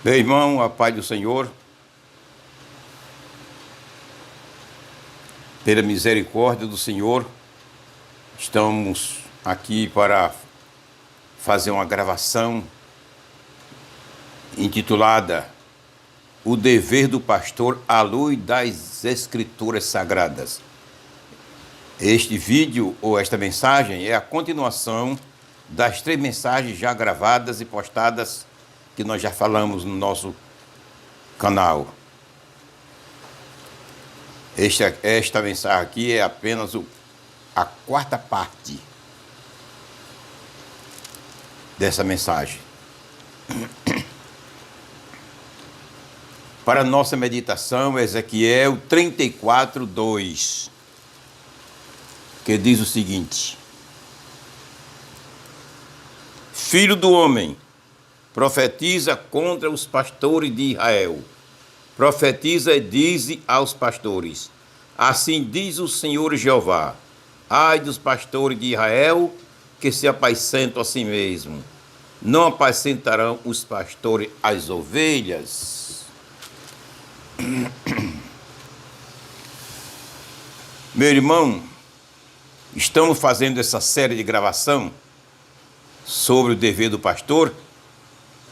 Meu irmão, a paz do Senhor, pela misericórdia do Senhor, estamos aqui para fazer uma gravação intitulada O Dever do Pastor à Luz das Escrituras Sagradas. Este vídeo ou esta mensagem é a continuação das 3 mensagens já gravadas e postadas que nós já falamos no nosso canal. Esta mensagem aqui é apenas a 4ª parte dessa mensagem. Para nossa meditação, Ezequiel 34:2, que diz o seguinte: Filho do homem, profetiza contra os pastores de Israel. Profetiza e dize aos pastores: assim diz o Senhor Jeová: ai dos pastores de Israel, que se apacentam a si mesmo. Não apacentarão os pastores as ovelhas? Meu irmão, estamos fazendo essa série de gravação sobre o dever do pastor,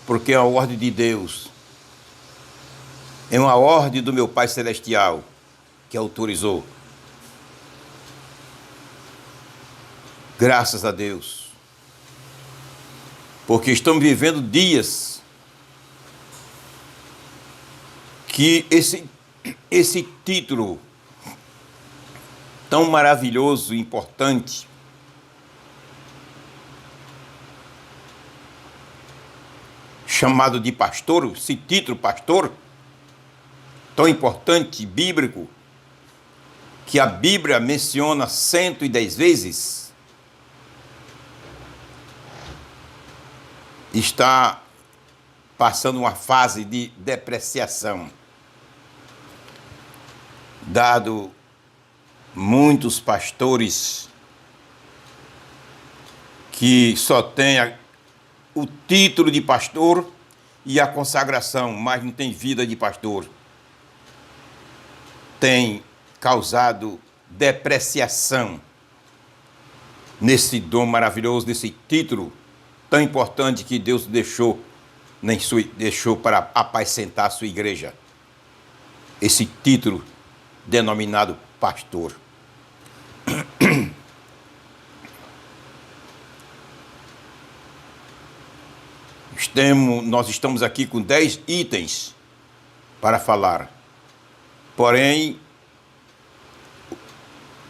porque é a ordem de Deus. É uma ordem do meu Pai Celestial que autorizou. Graças a Deus. Porque estamos vivendo dias que esse título tão maravilhoso e importante chamado de pastor, esse título pastor, tão importante, bíblico, que a Bíblia menciona 110 vezes, está passando uma fase de depreciação, dado muitos pastores que só têm o título de pastor e a consagração, mas não tem vida de pastor. Tem causado depreciação nesse dom maravilhoso, nesse título tão importante que Deus deixou para apacentar a sua igreja. Esse título denominado pastor. Nós estamos aqui com 10 itens para falar. Porém,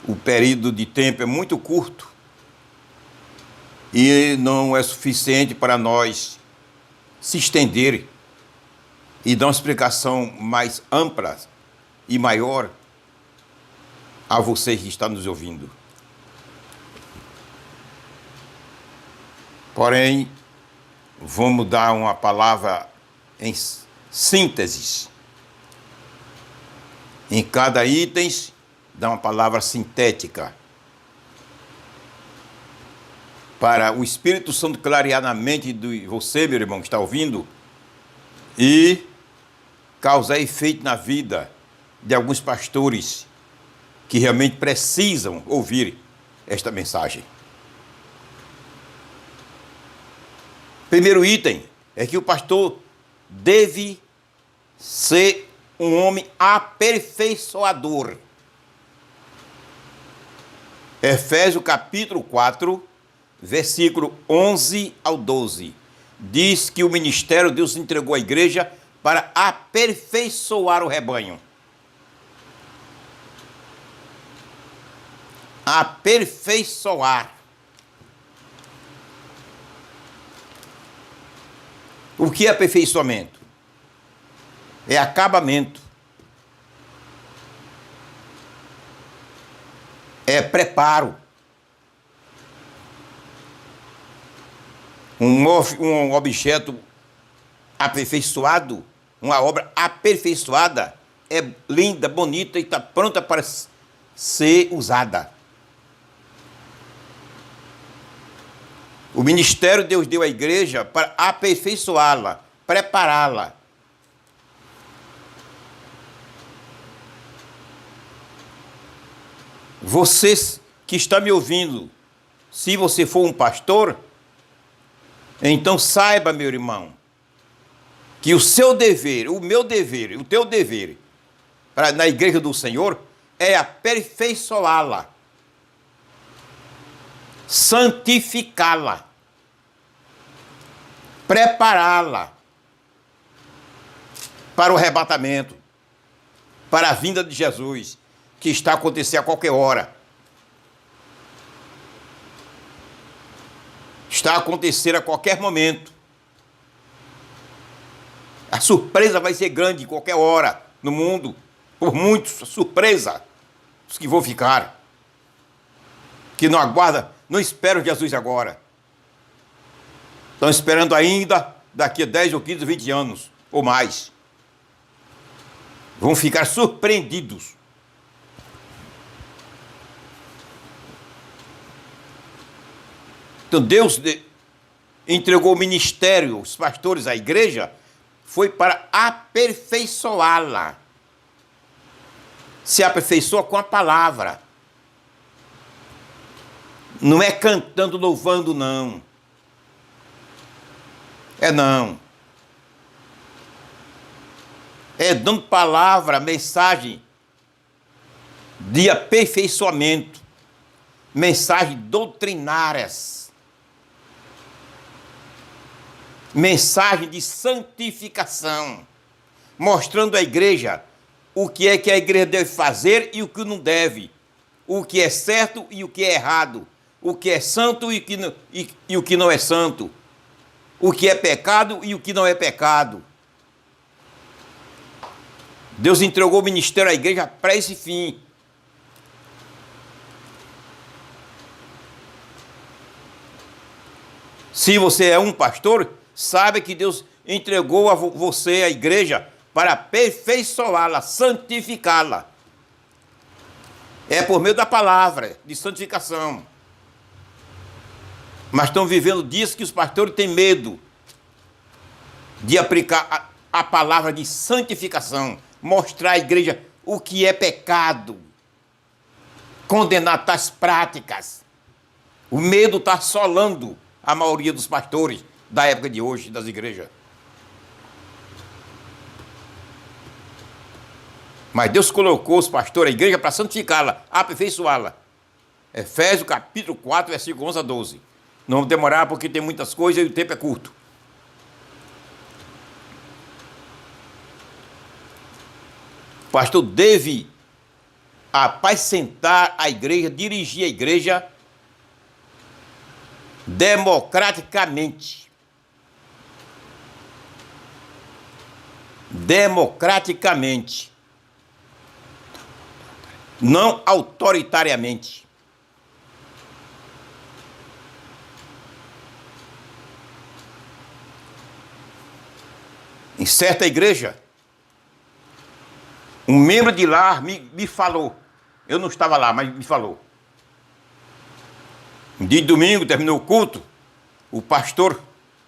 o período de tempo é muito curto e não é suficiente para nós se estender e dar uma explicação mais ampla e maior a você que está nos ouvindo. Porém, vamos dar uma palavra em síntese. Em cada item, dá uma palavra sintética. Para o Espírito Santo clarear na mente de você, meu irmão, que está ouvindo, e causar efeito na vida de alguns pastores que realmente precisam ouvir esta mensagem. Primeiro item é que o pastor deve ser um homem aperfeiçoador. Efésios capítulo 4, versículo 11 ao 12. Diz que o ministério Deus entregou à igreja para aperfeiçoar o rebanho. Aperfeiçoar. O que é aperfeiçoamento? É acabamento. É preparo. Um objeto aperfeiçoado, uma obra aperfeiçoada, é linda, bonita e está pronta para ser usada. O ministério Deus deu à igreja para aperfeiçoá-la, prepará-la, Você que está me ouvindo, se você for um pastor, então saiba, meu irmão, que o seu dever, o meu dever, o teu dever na igreja do Senhor é aperfeiçoá-la, santificá-la, prepará-la para o arrebatamento, para a vinda de Jesus, que está a acontecer a qualquer hora. Está a acontecer a qualquer momento. A surpresa vai ser grande em qualquer hora no mundo. Por muitos, surpresa. Os que vão ficar. Que não aguardam, não esperam Jesus agora. Estão esperando ainda daqui a 10 ou 15, 20 anos ou mais. Vão ficar surpreendidos. Então Deus entregou o ministério, os pastores, à igreja, foi para aperfeiçoá-la. Se aperfeiçoa com a palavra. Não é cantando, louvando, não. Não. É dando palavra, mensagem de aperfeiçoamento, mensagens doutrinárias, mensagem de santificação, mostrando à igreja o que é que a igreja deve fazer e o que não deve, o que é certo e o que é errado, o que é santo e o que não é santo, o que é pecado e o que não é pecado. Deus entregou o ministério à igreja para esse fim. Se você é um pastor, sabe que Deus entregou a você, a igreja, para aperfeiçoá-la, santificá-la. É por meio da palavra de santificação. Mas estão vivendo dias que os pastores têm medo de aplicar a palavra de santificação, mostrar à igreja o que é pecado, condenar tais práticas. O medo está assolando a maioria dos pastores da época de hoje, das igrejas. Mas Deus colocou os pastores, a igreja, para santificá-la, aperfeiçoá-la. Efésios capítulo 4, versículo 11 a 12. Não vamos demorar porque tem muitas coisas e o tempo é curto. O pastor deve apacentar a igreja, dirigir a igreja democraticamente. Democraticamente. Não autoritariamente. Em certa igreja, um membro de lá me falou, eu não estava lá, mas me falou. Um dia de domingo, terminou o culto, o pastor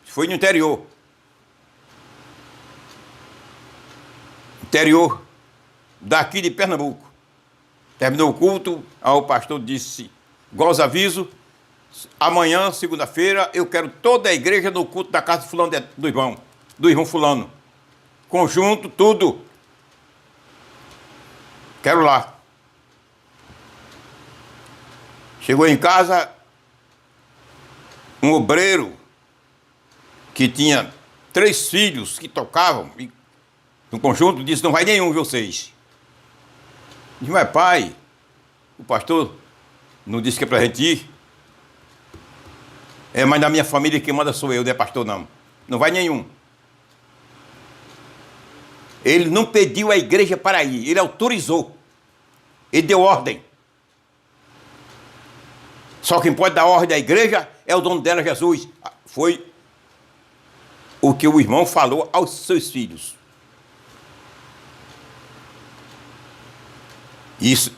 foi no interior daqui de Pernambuco. Terminou o culto, aí o pastor disse, igual os avisos, amanhã, segunda-feira, eu quero toda a igreja no culto da casa de fulano, do irmão fulano. Conjunto, tudo. Quero lá. Chegou em casa, um obreiro que tinha 3 filhos que tocavam, e no conjunto disse, não vai nenhum de vocês. Disse, mas pai, o pastor não disse que é pra gente ir. Mas na minha família quem manda sou eu, não é pastor não. Não vai nenhum. Ele não pediu à igreja para ir, ele autorizou. Ele deu ordem. Só quem pode dar ordem à igreja é o dono dela, Jesus. Foi o que o irmão falou aos seus filhos. Isso.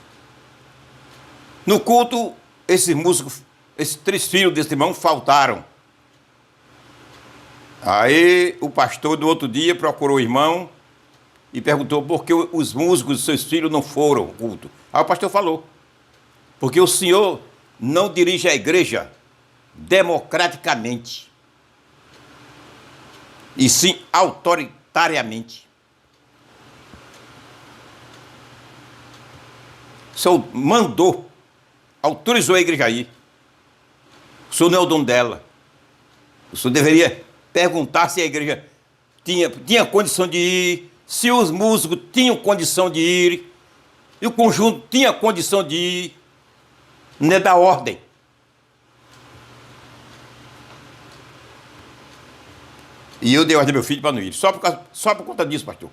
No culto, esses músicos, esses 3 filhos desse irmão faltaram. Aí o pastor do outro dia procurou o irmão e perguntou por que os músicos dos seus filhos não foram ao culto. Aí o pastor falou. Porque o senhor não dirige a igreja democraticamente, e sim autoritariamente. O senhor mandou, autorizou a igreja a ir. O senhor não é o dono dela. O senhor deveria perguntar se a igreja tinha condição de ir, se os músicos tinham condição de ir, e o conjunto tinha condição de ir. Não é da ordem. E eu dei ordem ao meu filho para não ir. Só por conta disso, pastor.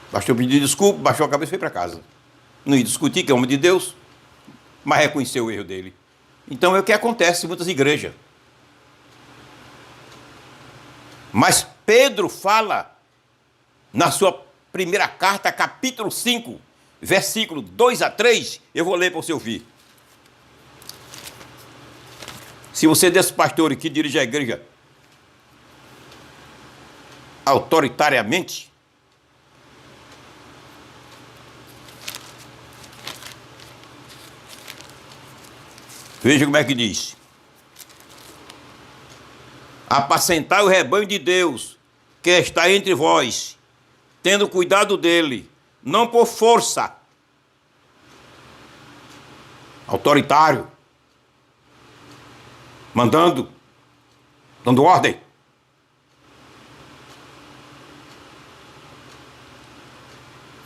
O pastor pediu desculpa, baixou a cabeça e foi para casa. Não ia discutir, que é homem de Deus, mas reconheceu o erro dele. Então é o que acontece em muitas igrejas. Mas Pedro fala na sua primeira carta, capítulo 5, versículo 2 a 3, eu vou ler para você ouvir. Se você é desse pastor que dirige a igreja autoritariamente, veja como é que diz: apacentai o rebanho de Deus, que está entre vós, tendo cuidado dele, não por força, autoritário, mandando, dando ordem,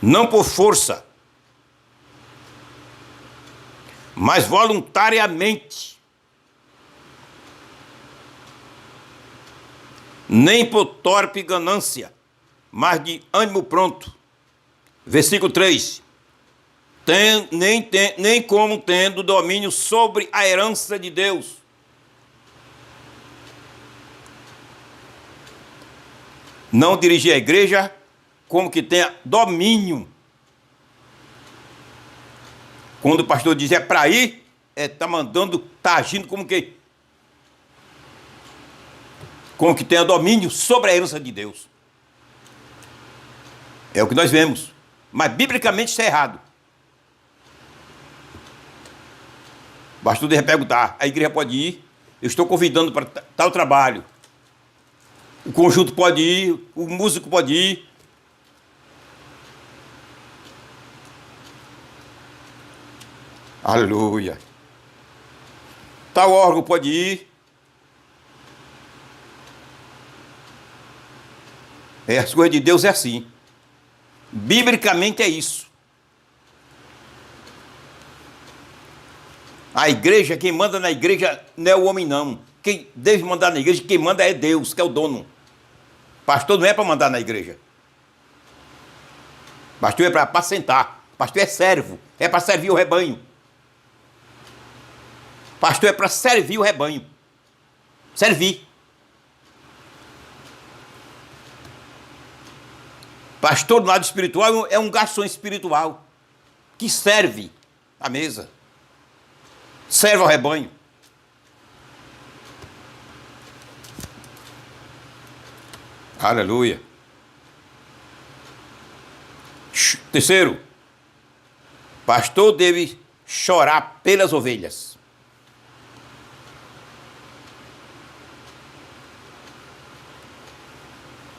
não por força, mas voluntariamente, nem por torpe ganância, mas de ânimo pronto. Versículo 3. Nem como tendo domínio sobre a herança de Deus. Não dirigir a igreja como que tenha domínio. Quando o pastor diz é para ir, está mandando, está agindo como que tenha domínio sobre a herança de Deus. É o que nós vemos. Mas biblicamente isso é errado. O pastor deve perguntar, a igreja pode ir, eu estou convidando para tal trabalho. O conjunto pode ir, o músico pode ir. Aleluia. Tal órgão pode ir. As coisas de Deus é assim. Biblicamente é isso. A igreja, quem manda na igreja não é o homem, não. Quem deve mandar na igreja, quem manda é Deus, que é o dono. Pastor não é para mandar na igreja. Pastor é para apacentar. Pastor é servo, é para servir o rebanho. Pastor é para servir o rebanho. Servir. Pastor do lado espiritual é um garçom espiritual que serve a mesa. Serve ao rebanho. Aleluia. Terceiro, pastor deve chorar pelas ovelhas.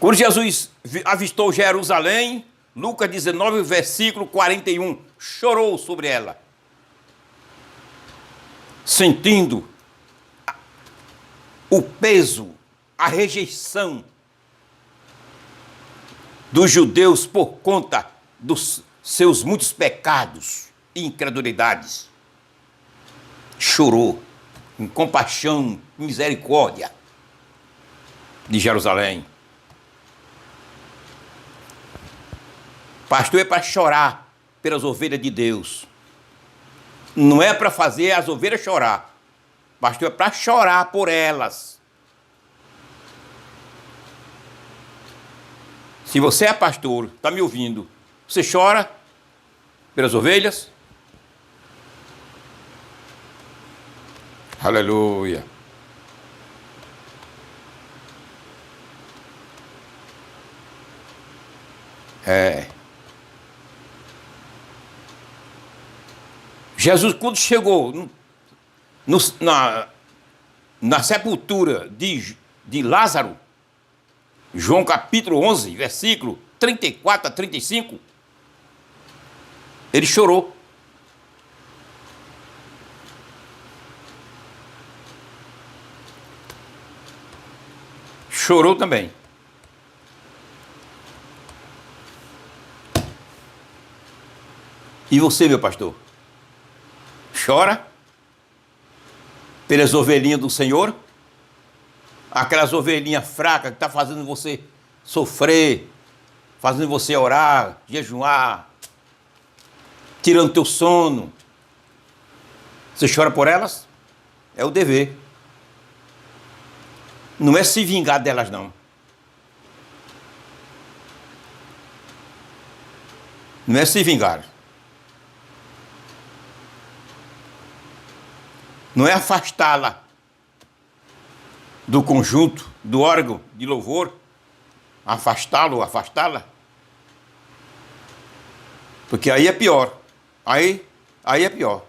Quando Jesus avistou Jerusalém, Lucas 19, versículo 41, chorou sobre ela, sentindo o peso, a rejeição dos judeus por conta dos seus muitos pecados e incredulidades. Chorou em compaixão, em misericórdia de Jerusalém. Pastor é para chorar pelas ovelhas de Deus. Não é para fazer as ovelhas chorar. Pastor é para chorar por elas. Se você é pastor, está me ouvindo, você chora pelas ovelhas? Aleluia. Jesus, quando chegou na sepultura de Lázaro, João capítulo 11, versículo 34 a 35, ele chorou. Chorou também. E você, meu pastor? Chora pelas ovelhinhas do Senhor? Aquelas ovelhinhas fracas que estão fazendo você sofrer, fazendo você orar, jejuar, tirando teu sono. Você chora por elas? É o dever. Não é se vingar delas, não. Não é se vingar. Não é afastá-la do conjunto, do órgão de louvor. Afastá-lo, afastá-la. Porque aí é pior. Aí é pior.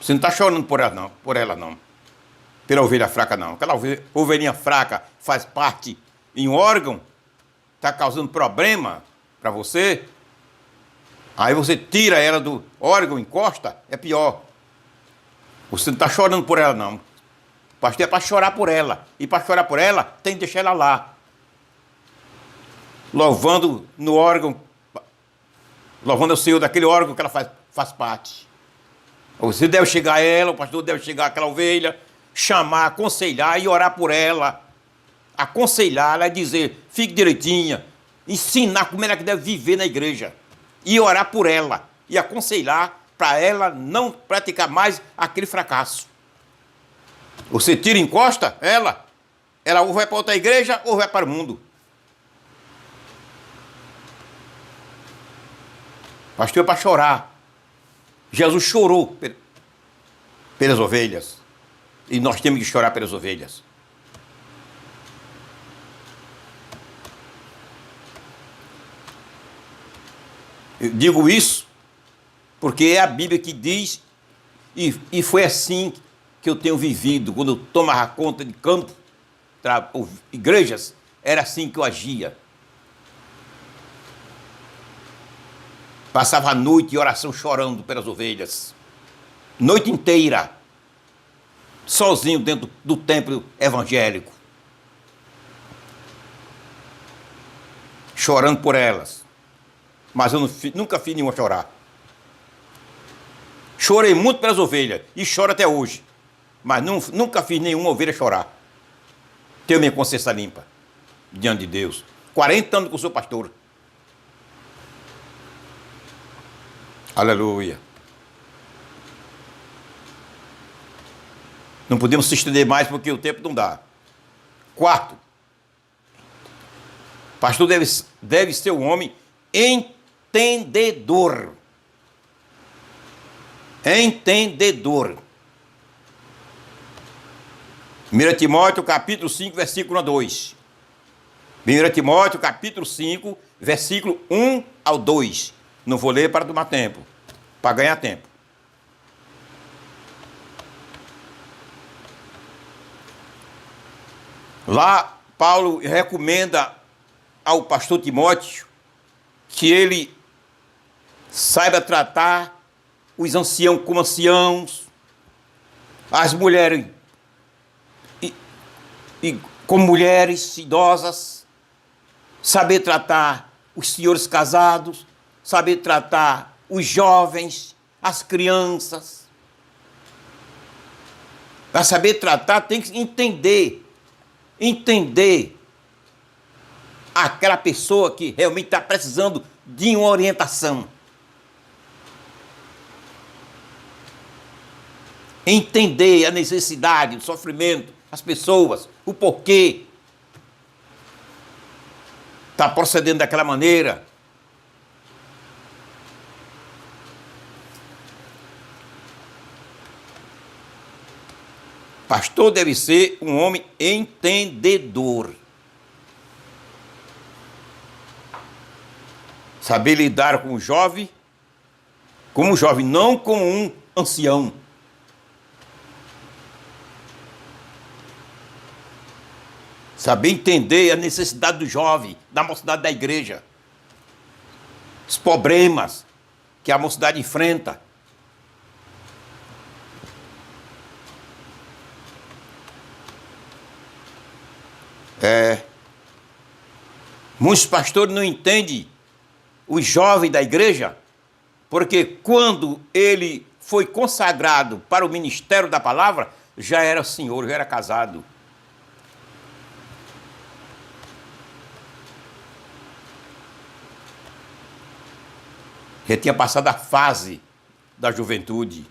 Você não está chorando por ela não. Pela ovelha fraca, não. Aquela ovelhinha fraca faz parte em um órgão, está causando problema para você. Aí você tira ela do órgão, encosta, é pior. Você não está chorando por ela, não. O pastor é para chorar por ela. E para chorar por ela, tem que deixar ela lá. Louvando no órgão, louvando o Senhor daquele órgão que ela faz parte. Você deve chegar a ela, o pastor deve chegar àquela ovelha, chamar, aconselhar e orar por ela. Aconselhá-la e dizer, fique direitinha. Ensinar como ela deve viver na igreja. E orar por ela. E aconselhar para ela não praticar mais aquele fracasso. Você tira e encosta ela ou vai para outra igreja ou vai para o mundo. Pastor é para chorar. Jesus chorou pelas ovelhas. E nós temos que chorar pelas ovelhas. Eu digo isso porque é a Bíblia que diz, e foi assim que eu tenho vivido, quando eu tomava conta de campo, igrejas, era assim que eu agia. Passava a noite em oração chorando pelas ovelhas. Noite inteira. Sozinho dentro do templo evangélico. Chorando por elas. Mas eu nunca fiz nenhuma chorar. Chorei muito pelas ovelhas e choro até hoje. Mas nunca fiz nenhuma ovelha chorar. Tenho minha consciência limpa diante de Deus. 40 anos que eu sou pastor. Aleluia. Não podemos se estender mais porque o tempo não dá. Quarto, pastor deve ser um homem entendedor. Entendedor. 1 Timóteo capítulo 5, versículo 1 a 2. 1 Timóteo capítulo 5, versículo 1 ao 2. Não vou ler para tomar tempo, para ganhar tempo. Lá, Paulo recomenda ao pastor Timóteo que ele saiba tratar os anciãos como anciãos, as mulheres e como mulheres idosas, saber tratar os senhores casados, saber tratar os jovens, as crianças. Para saber tratar, tem que entender aquela pessoa que realmente está precisando de uma orientação. Entender a necessidade, o sofrimento, as pessoas, o porquê está procedendo daquela maneira. Pastor deve ser um homem entendedor. Saber lidar com o jovem, como jovem, não como um ancião. Saber entender a necessidade do jovem, da mocidade da igreja. Os problemas que a mocidade enfrenta. Muitos pastores não entendem os jovens da igreja, porque quando ele foi consagrado para o ministério da palavra, já era senhor, já era casado. Já tinha passado a fase da juventude.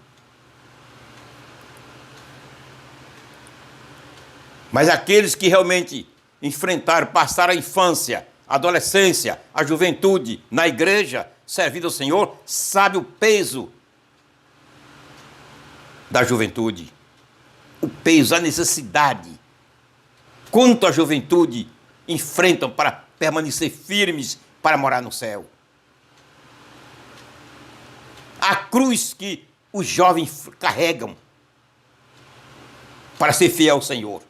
Mas aqueles que realmente enfrentaram, passaram a infância, a adolescência, a juventude na igreja, servindo ao Senhor, sabe o peso da juventude. O peso, a necessidade. Quanto a juventude enfrentam para permanecer firmes, para morar no céu. A cruz que os jovens carregam para ser fiel ao Senhor.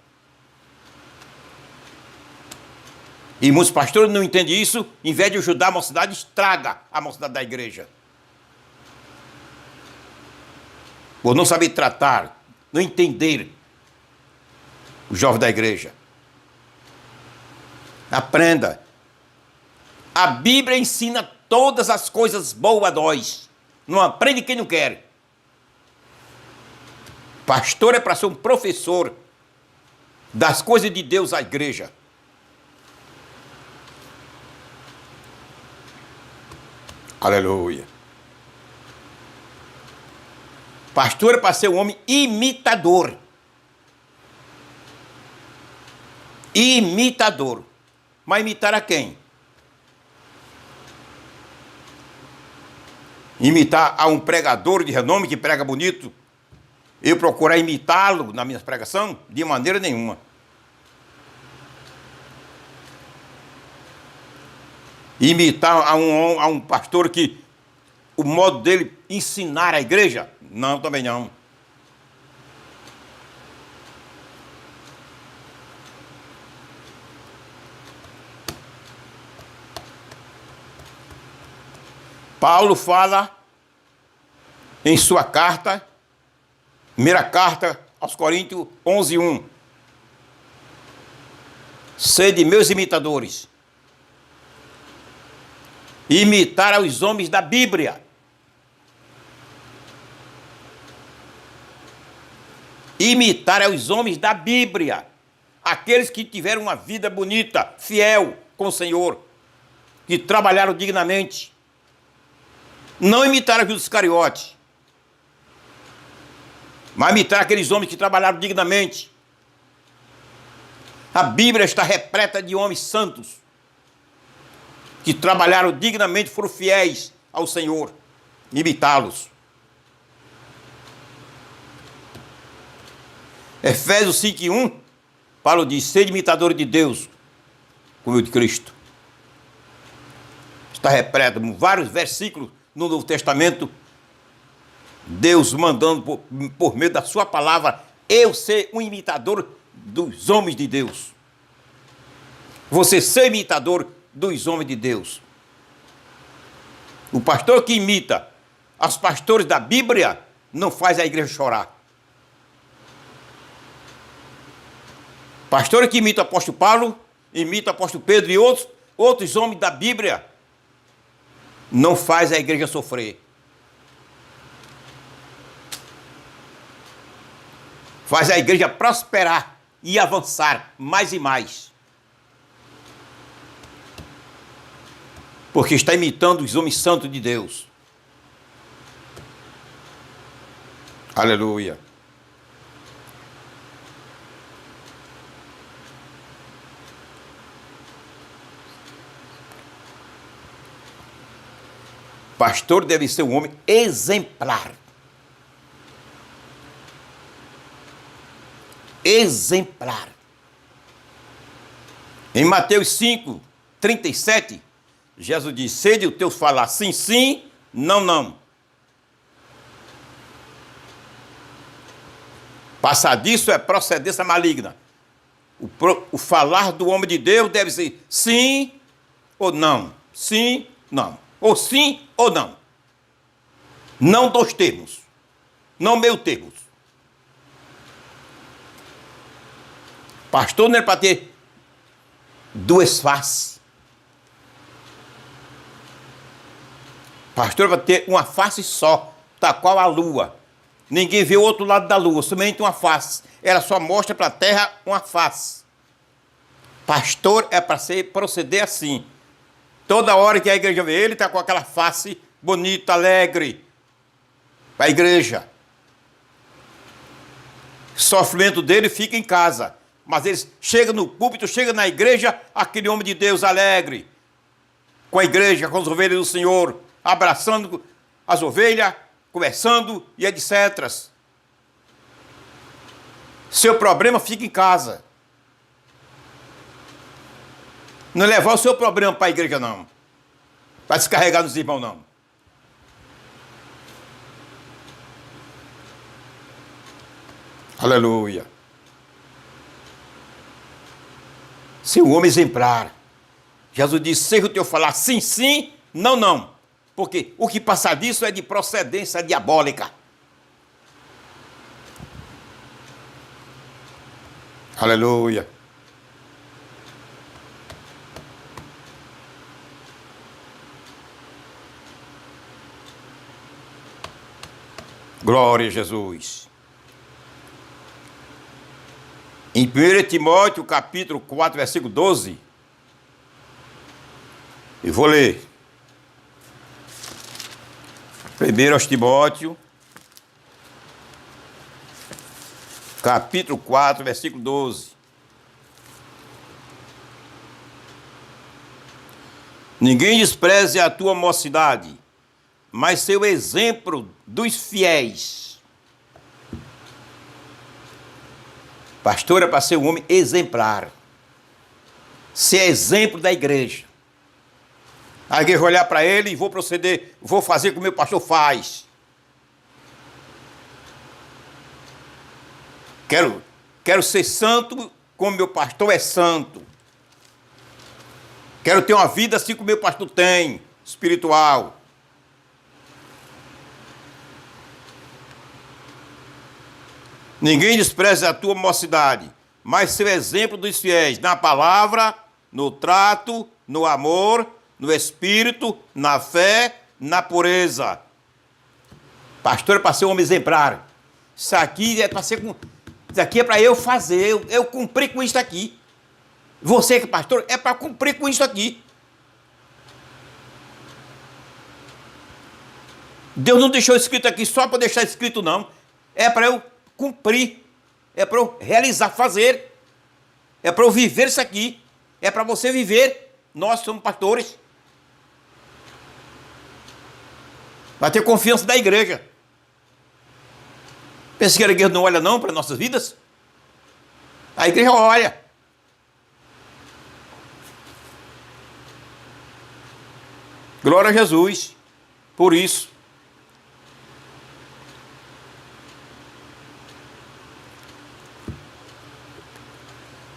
E muitos pastores não entendem isso, em vez de ajudar a mocidade, estraga a mocidade da igreja. Por não saber tratar, não entender o jovem da igreja. Aprenda. A Bíblia ensina todas as coisas boas a nós. Não aprende quem não quer. Pastor é para ser um professor das coisas de Deus à igreja. Aleluia. Pastor é para ser um homem imitador. Imitador. Mas imitar a quem? Imitar a um pregador de renome que prega bonito? Eu procurar imitá-lo na minha pregação? De maneira nenhuma. Imitar a um pastor que o modo dele ensinar a igreja? Não, também não. Paulo fala em sua carta, primeira carta aos Coríntios 11:1. Sede meus imitadores. Imitar aos homens da Bíblia. Imitar aos homens da Bíblia. Aqueles que tiveram uma vida bonita, fiel com o Senhor. Que trabalharam dignamente. Não imitar a Judas Iscariote. Mas imitar aqueles homens que trabalharam dignamente. A Bíblia está repleta de homens santos. Que trabalharam dignamente, foram fiéis ao Senhor. Imitá-los. Efésios 5:1, Paulo diz, sede imitadores de Deus, como o de Cristo. Está repleto, vários versículos no Novo Testamento, Deus mandando por meio da sua palavra, eu ser um imitador dos homens de Deus. Você ser imitador dos homens de Deus. O pastor que imita os pastores da Bíblia não faz a igreja chorar. Pastor que imita o apóstolo Paulo, imita o apóstolo Pedro e outros homens da Bíblia, não faz a igreja sofrer. Faz a igreja prosperar e avançar mais e mais. Porque está imitando os homens santos de Deus. Aleluia. Pastor deve ser um homem exemplar. Exemplar. Em Mateus 5:37, Jesus diz, sede o teu falar sim, sim, não, não. Passadiço é procedência maligna. O falar do homem de Deus deve ser sim ou não. Sim, não. Ou sim ou não. Não dois termos. Não meio termos. Pastor não é para ter duas faces. Pastor é para ter uma face só, tal qual a lua. Ninguém vê o outro lado da lua, somente uma face. Ela só mostra para a terra uma face. Pastor é para proceder assim. Toda hora que a igreja vê ele, está com aquela face bonita, alegre. Para a igreja. O sofrimento dele fica em casa. Mas ele chega no púlpito, chega na igreja, aquele homem de Deus alegre. Com a igreja, com as ovelhas do Senhor, abraçando as ovelhas, conversando e etc. Seu problema fica em casa. Não levar o seu problema para a igreja, não. Para descarregar nos irmãos, não. Aleluia. Ser um homem exemplar. Jesus disse, seja o teu falar sim, sim, não, não. Porque o que passar disso é de procedência diabólica. Aleluia. Glória a Jesus. Em 1 Timóteo, capítulo 4, versículo 12, eu vou ler. 1 Timóteo, capítulo 4, versículo 12. Ninguém despreze a tua mocidade, mas seu exemplo dos fiéis. Pastor é para ser um homem exemplar. Ser exemplo da igreja. A igreja olhar para ele e vou proceder, vou fazer como o meu pastor faz. Quero ser santo como meu pastor é santo. Quero ter uma vida assim como meu pastor tem, espiritual. Ninguém despreze a tua mocidade, mas seu exemplo dos fiéis, na palavra, no trato, no amor, no espírito, na fé, na pureza. Pastor é para ser um homem exemplar. Isso aqui é para ser... Isso aqui é para eu fazer, eu cumprir com isso aqui. Você que é pastor, é para cumprir com isso aqui. Deus não deixou escrito aqui só para deixar escrito, não. É para eu cumprir. É para eu realizar, fazer. É para eu viver isso aqui. É para você viver. Nós somos pastores. Vai ter confiança da igreja. Pensa que a igreja não olha não para nossas vidas? A igreja olha. Glória a Jesus. Por isso.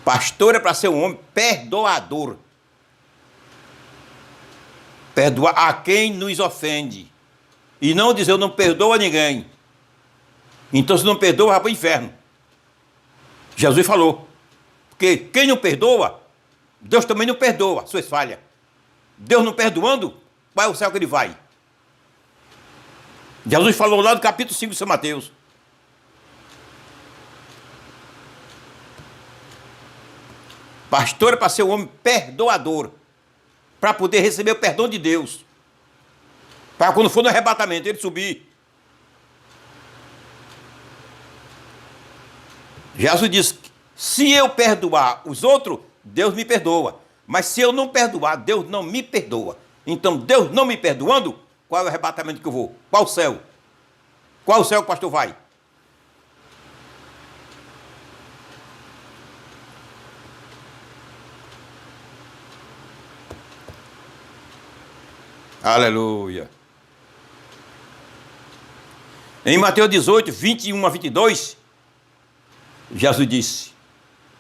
Pastor é para ser um homem perdoador. Perdoar a quem nos ofende. E não dizer eu não perdoo a ninguém. Então se não perdoa, vai para o inferno. Jesus falou. Porque quem não perdoa, Deus também não perdoa suas falhas. Deus não perdoando, vai ao céu que ele vai. Jesus falou lá no capítulo 5 de São Mateus. Pastor é para ser um homem perdoador. Para poder receber o perdão de Deus. Para quando for no arrebatamento, ele subir. Jesus disse, se eu perdoar os outros, Deus me perdoa. Mas se eu não perdoar, Deus não me perdoa. Então, Deus não me perdoando, qual é o arrebatamento que eu vou? Qual o céu? Qual o céu que o pastor vai? Aleluia. Em Mateus 18, 21 a 22, Jesus disse,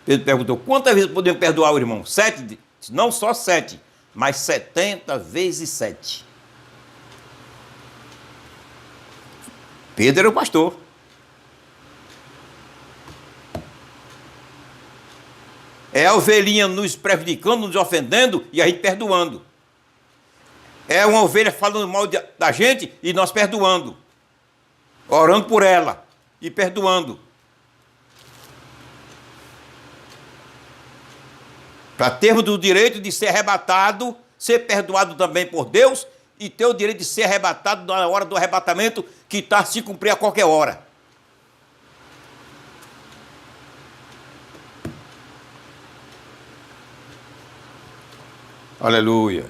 Pedro perguntou, quantas vezes podemos perdoar o irmão? 7? Não só 7, mas 70 vezes 7. Pedro era o pastor. É a ovelhinha nos prejudicando, nos ofendendo e a gente perdoando. É uma ovelha falando mal da gente e nós perdoando. Orando por ela e perdoando. Para termos o direito de ser arrebatado, ser perdoado também por Deus e ter o direito de ser arrebatado na hora do arrebatamento que está a se cumprir a qualquer hora. Aleluia.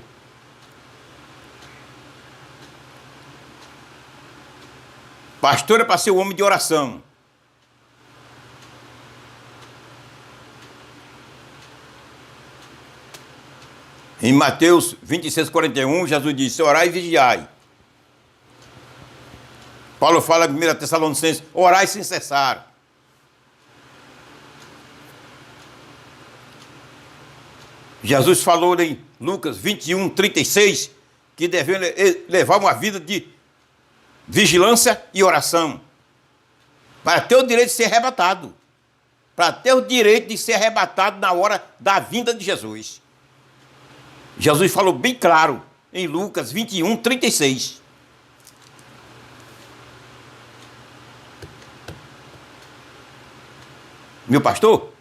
Pastor é para ser um homem de oração. Em Mateus 26:41, Jesus disse, orai e vigiai. Paulo fala em 1 Tessalonicenses, orai sem cessar. Jesus falou em Lucas 21:36, que devemos levar uma vida de vigilância e oração, para ter o direito de ser arrebatado, para ter o direito de ser arrebatado na hora da vinda de Jesus. Jesus falou bem claro em Lucas 21:36. Meu pastor,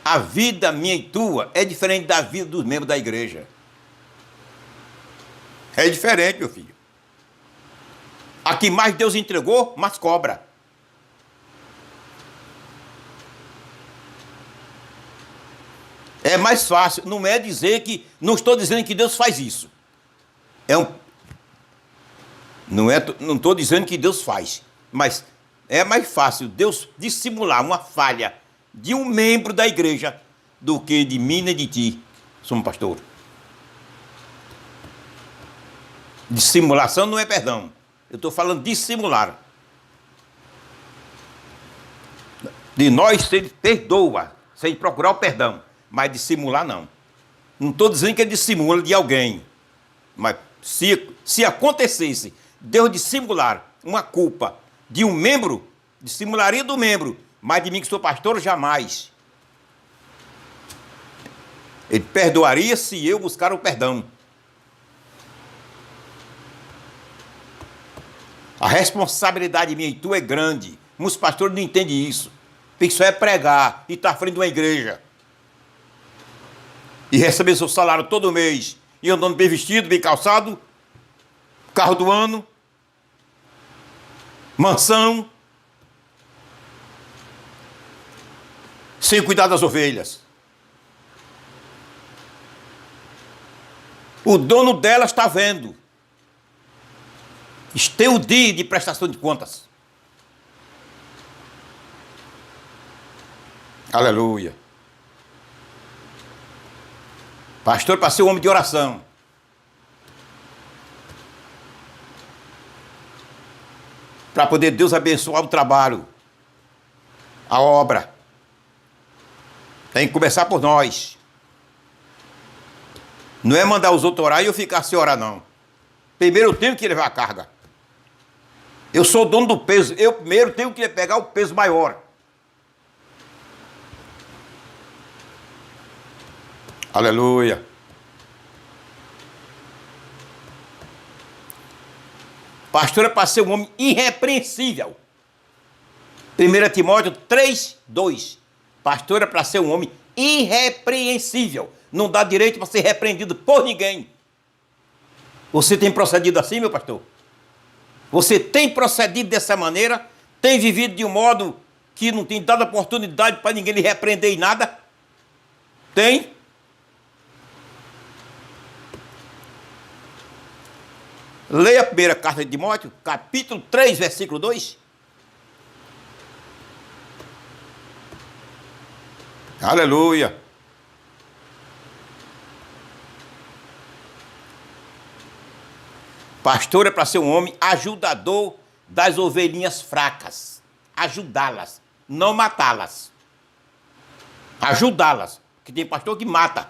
a vida minha e tua é diferente da vida dos membros da igreja. É diferente, meu filho. A que mais Deus entregou, mais cobra. É mais fácil, não é dizer que, não estou dizendo que Deus faz isso. Não estou dizendo que Deus faz, mas é mais fácil Deus dissimular uma falha de um membro da igreja do que de mim e de ti, somos pastor. Dissimulação não é perdão. Eu estou falando dissimular. De nós se perdoa, sem procurar o perdão. Mas dissimular não. Não estou dizendo que ele dissimula de alguém. Mas se acontecesse Deus dissimular uma culpa de um membro, dissimularia do membro. Mas de mim que sou pastor, jamais. Ele perdoaria se eu buscar o perdão. A responsabilidade minha e tua é grande. Muitos pastores não entendem isso. Porque isso é pregar e estar à frente de uma igreja. E receber seu salário todo mês. E andando bem vestido, bem calçado. Carro do ano. Mansão. Sem cuidar das ovelhas. O dono delas está vendo. Tem o dia de prestação de contas. Aleluia. Pastor para ser um homem de oração. Para poder Deus abençoar o trabalho. A obra. Tem que começar por nós. Não é mandar os outros orar e eu ficar sem orar, não. Primeiro eu tenho que levar a carga. Eu sou dono do peso. Eu primeiro tenho que pegar o peso maior. Aleluia. Pastor é para ser um homem irrepreensível. 1 Timóteo 3:2. Pastor é para ser um homem irrepreensível. Não dá direito para ser repreendido por ninguém. Você tem procedido assim, meu pastor? Você tem procedido dessa maneira? Tem vivido de um modo que não tem dado oportunidade para ninguém lhe repreender em nada? Tem? Leia a primeira carta de Timóteo, capítulo 3, versículo 2. Aleluia. Pastor é para ser um homem ajudador das ovelhinhas fracas. Ajudá-las. não matá-las. Ajudá-las. Porque tem pastor que mata.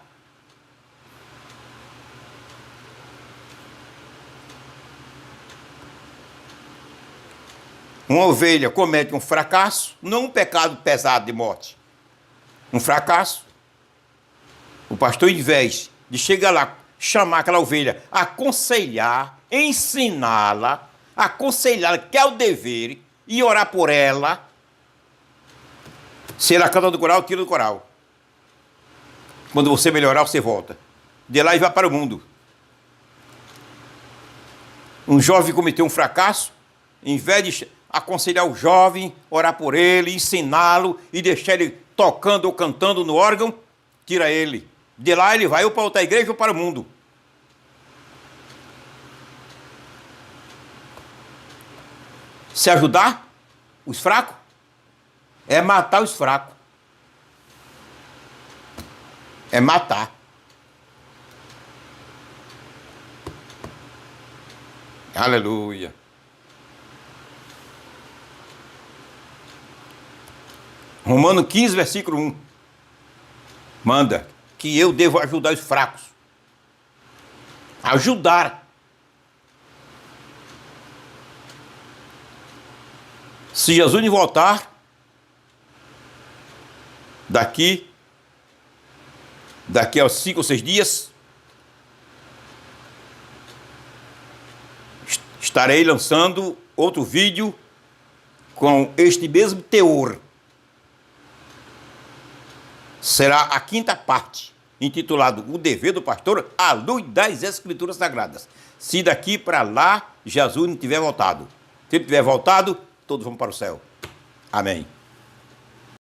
Uma ovelha comete um fracasso, não um pecado pesado de morte. Um fracasso. O pastor, em vez de chegar lá, chamar aquela ovelha, aconselhar, ensiná-la, que é o dever, e orar por ela. Se ela canta do coral, tira do coral. Quando você melhorar, você volta. De lá e vai para o mundo. Um jovem cometeu um fracasso, em vez de aconselhar o jovem, orar por ele, ensiná-lo e deixar ele tocando ou cantando no órgão, tira ele. De lá ele vai ou para outra igreja ou para o mundo. Se ajudar os fracos, é matar os fracos. É matar. Aleluia. Romanos 15, versículo 1. Manda que eu devo ajudar os fracos. Ajudar. Se Jesus voltar, daqui aos 5 ou 6 dias, estarei lançando outro vídeo com este mesmo teor. Será a 5ª parte, intitulado O Dever do Pastor à Luz das Escrituras Sagradas. Se daqui para lá Jesus não tiver voltado. Se ele tiver voltado, todos vão para o céu. Amém.